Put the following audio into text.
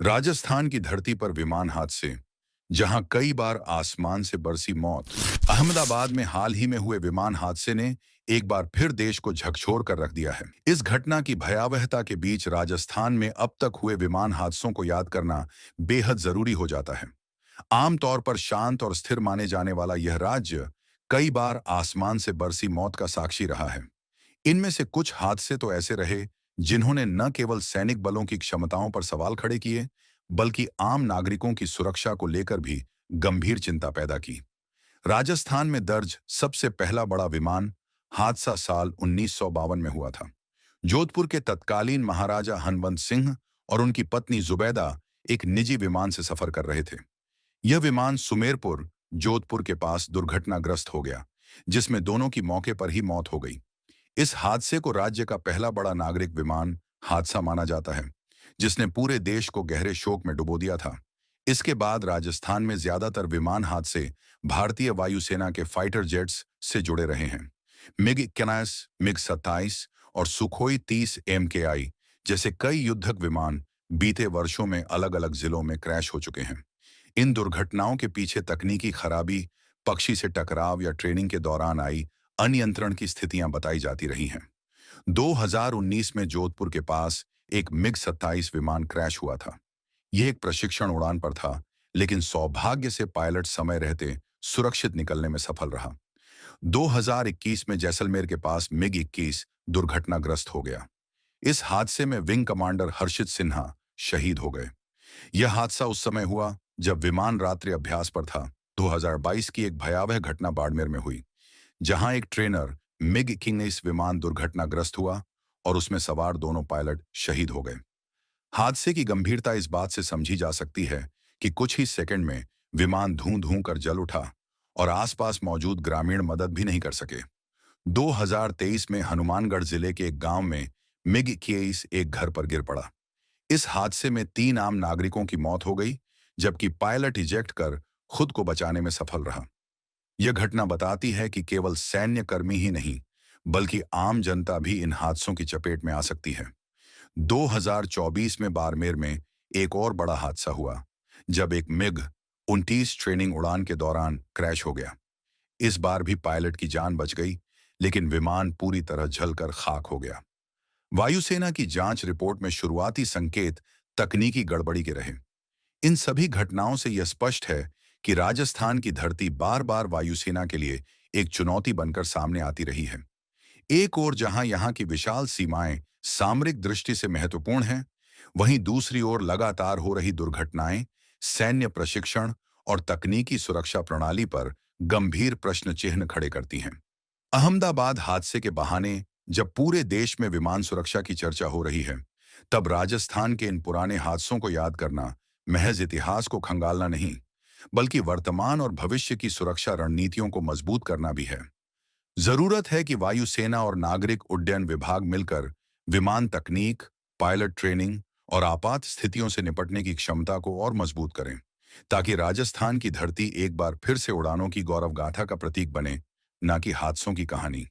राजस्थान की धरती पर विमान हादसे, जहां कई बार आसमान से बरसी मौत। अहमदाबाद में हाल ही में हुए विमान हादसे ने एक बार फिर देश को झकझोर कर रख दिया है। इस घटना की भयावहता के बीच राजस्थान में अब तक हुए विमान हादसों को याद करना बेहद जरूरी हो जाता है। आमतौर पर शांत और स्थिर माने जाने वाला यह राज्य कई बार आसमान से बरसी मौत का साक्षी रहा है। इनमें से कुछ हादसे तो ऐसे रहे जिन्होंने न केवल सैनिक बलों की क्षमताओं पर सवाल खड़े किए, बल्कि आम नागरिकों की सुरक्षा को लेकर भी गंभीर चिंता पैदा की। राजस्थान में दर्ज सबसे पहला बड़ा विमान हादसा साल 1952 में हुआ था। जोधपुर के तत्कालीन महाराजा हनवंत सिंह और उनकी पत्नी जुबैदा एक निजी विमान से सफर कर रहे थे। यह विमान सुमेरपुर, जोधपुर के पास दुर्घटनाग्रस्त हो गया, जिसमें दोनों की मौके पर ही मौत हो गई। इस हादसे को राज्य का पहला बड़ा नागरिक विमान हादसा माना जाता है, जिसने पूरे देश को गहरे शोक में डुबो दिया था। इसके बाद राजस्थान में ज्यादातर विमान हादसे भारतीय वायुसेना के फाइटर जेट्स से जुड़े रहे हैं। मिग-21, मिग-27 और सुखोई 30 MKI जैसे कई युद्धक विमान बीते वर्षों में अलग अलग जिलों में क्रैश हो चुके हैं। इन दुर्घटनाओं के पीछे तकनीकी खराबी, पक्षी से टकराव या ट्रेनिंग के दौरान आई अनियंत्रण की स्थितियां बताई जाती रही हैं। 2019 में जोधपुर के पास एक मिग-27 विमान क्रैश हुआ था। यह एक प्रशिक्षण उड़ान पर था, लेकिन सौभाग्य से पायलट समय रहते सुरक्षित निकलने में सफल रहा। 2021 में जैसलमेर के पास मिग-21 दुर्घटनाग्रस्त हो गया। इस हादसे में विंग कमांडर हर्षित सिन्हा शहीद हो गए। यह हादसा उस समय हुआ जब विमान रात्रि अभ्यास पर था। 2022 की एक भयावह घटना बाड़मेर में हुई, जहां एक ट्रेनर मिग-21 विमान दुर्घटनाग्रस्त हुआ और उसमें सवार दोनों पायलट शहीद हो गए। हादसे की गंभीरता इस बात से समझी जा सकती है कि कुछ ही सेकंड में विमान धूं-धूं कर जल उठा और आसपास मौजूद ग्रामीण मदद भी नहीं कर सके। 2023 में हनुमानगढ़ जिले के एक गांव में मिग-21 एक घर पर गिर पड़ा। इस हादसे में 3 आम नागरिकों की मौत हो गई, जबकि पायलट इजेक्ट कर खुद को बचाने में सफल रहा। यह घटना बताती है कि केवल सैन्य कर्मी ही नहीं, बल्कि आम जनता भी इन हादसों की चपेट में आ सकती है। 2024 में बाड़मेर में एक और बड़ा हादसा हुआ, जब एक मिग-29 ट्रेनिंग उड़ान के दौरान क्रैश हो गया। इस बार भी पायलट की जान बच गई, लेकिन विमान पूरी तरह जलकर खाक हो गया। वायुसेना की जांच रिपोर्ट में शुरुआती संकेत तकनीकी गड़बड़ी के रहे। इन सभी घटनाओं से यह स्पष्ट है कि राजस्थान की धरती बार बार वायुसेना के लिए एक चुनौती बनकर सामने आती रही है। एक ओर जहां यहां की विशाल सीमाएं सामरिक दृष्टि से महत्वपूर्ण हैं, वहीं दूसरी ओर लगातार हो रही दुर्घटनाएं सैन्य प्रशिक्षण और तकनीकी सुरक्षा प्रणाली पर गंभीर प्रश्न चिन्ह खड़े करती हैं। अहमदाबाद हादसे के बहाने जब पूरे देश में विमान सुरक्षा की चर्चा हो रही है, तब राजस्थान के इन पुराने हादसों को याद करना महज इतिहास को खंगालना नहीं, बल्कि वर्तमान और भविष्य की सुरक्षा रणनीतियों को मजबूत करना भी है। जरूरत है कि वायुसेना और नागरिक उड्डयन विभाग मिलकर विमान तकनीक, पायलट ट्रेनिंग और आपात स्थितियों से निपटने की क्षमता को और मजबूत करें, ताकि राजस्थान की धरती एक बार फिर से उड़ानों की गौरव गाथा का प्रतीक बने, न कि हादसों की कहानी।